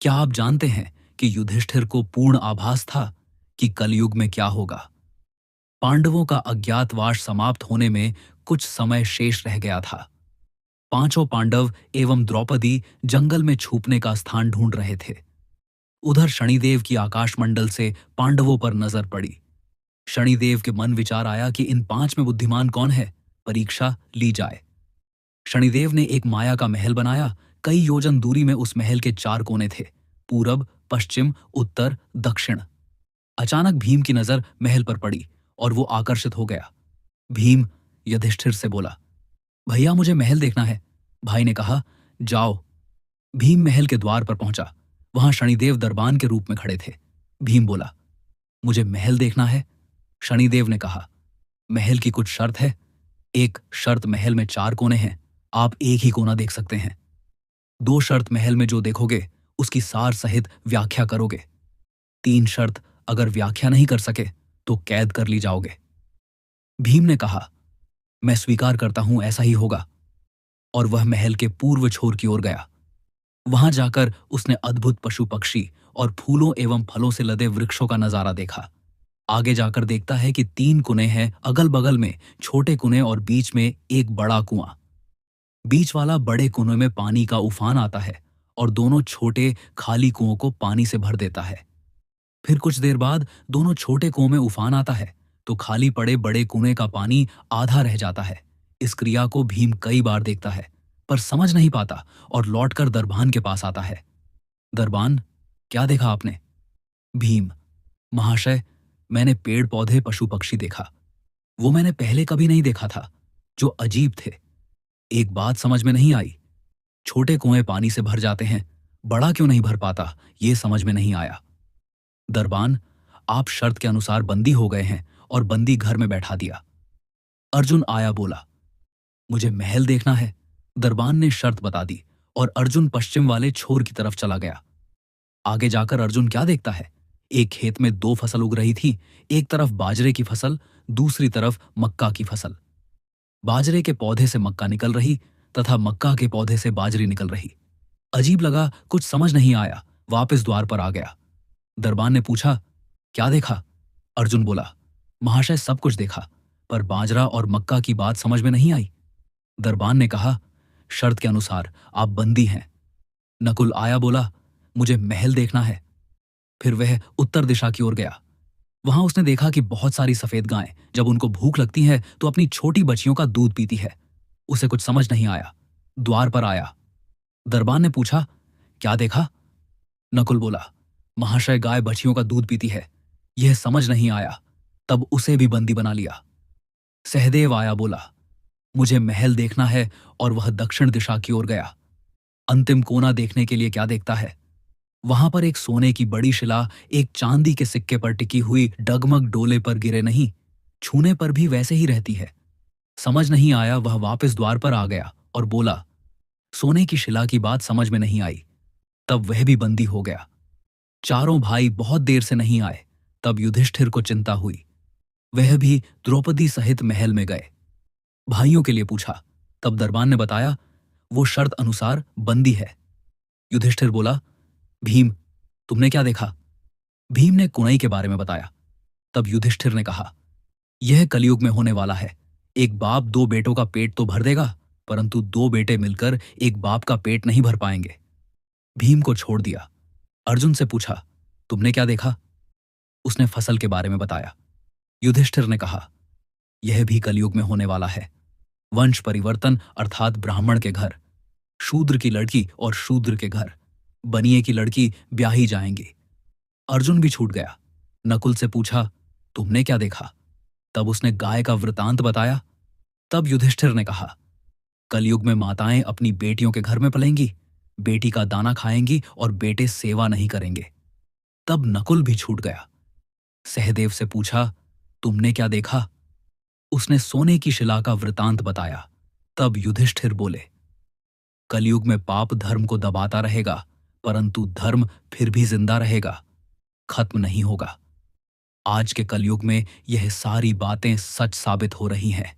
क्या आप जानते हैं कि युधिष्ठिर को पूर्ण आभास था कि कलयुग में क्या होगा? पांडवों का अज्ञातवास समाप्त होने में कुछ समय शेष रह गया था। पांचों पांडव एवं द्रौपदी जंगल में छुपने का स्थान ढूंढ रहे थे। उधर शनिदेव की आकाशमंडल से पांडवों पर नजर पड़ी। शनिदेव के मन विचार आया कि इन पांच में बुद्धिमान कौन है, परीक्षा ली जाए। शनिदेव ने एक माया का महल बनाया। कई योजन दूरी में उस महल के चार कोने थे, पूरब, पश्चिम, उत्तर, दक्षिण। अचानक भीम की नजर महल पर पड़ी और वो आकर्षित हो गया। भीम युधिष्ठिर से बोला, भैया मुझे महल देखना है। भाई ने कहा, जाओ। भीम महल के द्वार पर पहुंचा। वहां शनिदेव दरबान के रूप में खड़े थे। भीम बोला, मुझे महल देखना है। शनिदेव ने कहा, महल की कुछ शर्त है। एक शर्त, महल में चार कोने हैं, आप एक ही कोना देख सकते हैं। दो शर्त, महल में जो देखोगे उसकी सार सहित व्याख्या करोगे। तीन शर्त, अगर व्याख्या नहीं कर सके तो कैद कर ली जाओगे। भीम ने कहा, मैं स्वीकार करता हूं, ऐसा ही होगा। और वह महल के पूर्व छोर की ओर गया। वहां जाकर उसने अद्भुत पशु पक्षी और फूलों एवं फलों से लदे वृक्षों का नजारा देखा। आगे जाकर देखता है कि तीन कुएं हैं, अगल बगल में छोटे कुएं और बीच में एक बड़ा कुआं। बीच वाला बड़े कुएं में पानी का उफान आता है और दोनों छोटे खाली कुओं को पानी से भर देता है। फिर कुछ देर बाद दोनों छोटे कुओं में उफान आता है तो खाली पड़े बड़े कुएं का पानी आधा रह जाता है। इस क्रिया को भीम कई बार देखता है पर समझ नहीं पाता और लौटकर दरबान के पास आता है। दरबान, क्या देखा आपने? भीम, महाशय, मैंने पेड़ पौधे पशु पक्षी देखा। वो मैंने पहले कभी नहीं देखा था, जो अजीब थे। एक बात समझ में नहीं आई, छोटे कुएं पानी से भर जाते हैं, बड़ा क्यों नहीं भर पाता, ये समझ में नहीं आया। दरबान, आप शर्त के अनुसार बंदी हो गए हैं और बंदी घर में बैठा दिया। अर्जुन आया, बोला, मुझे महल देखना है। दरबान ने शर्त बता दी और अर्जुन पश्चिम वाले छोर की तरफ चला गया। आगे जाकर अर्जुन क्या देखता है, एक खेत में दो फसल उग रही थी। एक तरफ बाजरे की फसल, दूसरी तरफ मक्का की फसल। बाजरे के पौधे से मक्का निकल रही तथा मक्का के पौधे से बाजरी निकल रही। अजीब लगा, कुछ समझ नहीं आया, वापस द्वार पर आ गया। दरबान ने पूछा, क्या देखा? अर्जुन बोला, महाशय सब कुछ देखा, पर बाजरा और मक्का की बात समझ में नहीं आई। दरबान ने कहा, शर्त के अनुसार आप बंदी हैं। नकुल आया, बोला, मुझे महल देखना है। फिर वह उत्तर दिशा की ओर गया। वहां उसने देखा कि बहुत सारी सफेद गायें जब उनको भूख लगती है तो अपनी छोटी बच्चियों का दूध पीती है। उसे कुछ समझ नहीं आया। द्वार पर आया। दरबान ने पूछा, क्या देखा? नकुल बोला, महाशय गाय बच्चियों का दूध पीती है। यह समझ नहीं आया, तब उसे भी बंदी बना लिया। सहदेव आया, बोला, मुझे महल देखना है, और वह दक्षिण दिशा की ओर गया। अंतिम कोना देखने के लिए क्या देखता है, वहां पर एक सोने की बड़ी शिला एक चांदी के सिक्के पर टिकी हुई डगमग डोले पर गिरे नहीं, छूने पर भी वैसे ही रहती है। समझ नहीं आया, वह वापस द्वार पर आ गया और बोला, सोने की शिला की बात समझ में नहीं आई। तब वह भी बंदी हो गया। चारों भाई बहुत देर से नहीं आए। तब युधिष्ठिर को चिंता हुई। वह भी द्रौपदी सहित महल में गए। भाइयों के लिए पूछा। तब दरबान ने बताया, वो शर्त अनुसार बंदी है। युधिष्ठिर बोला, भीम, तुमने क्या देखा? भीम ने कुनई के बारे में बताया। तब युधिष्ठिर ने कहा, यह कलयुग में होने वाला है। एक बाप दो बेटों का पेट तो भर देगा, परंतु दो बेटे मिलकर एक बाप का पेट नहीं भर पाएंगे। भीम को छोड़ दिया। अर्जुन से पूछा, तुमने क्या देखा? उसने फसल के बारे में बताया। युधिष्ठिर ने कहा, यह भी कलयुग में होने वाला है। वंश परिवर्तन अर्थात ब्राह्मण के घर, शूद्र की लड़की और शूद्र के घर, बनिए की लड़की ब्याही जाएंगी। अर्जुन भी छूट गया। नकुल से पूछा, तुमने क्या देखा? तब उसने गाय का वृतांत बताया। तब युधिष्ठिर ने कहा, कलयुग में माताएं अपनी बेटियों के घर में पलेंगी, बेटी का दाना खाएंगी और बेटे सेवा नहीं करेंगे। तब नकुल भी छूट गया। सहदेव से पूछा, तुमने क्या देखा? उसने सोने की शिला का वृतांत बताया। तब युधिष्ठिर बोले, कलयुग में पाप धर्म को दबाता रहेगा, परंतु धर्म फिर भी जिंदा रहेगा, खत्म नहीं होगा। आज के कलयुग में यह सारी बातें सच साबित हो रही हैं।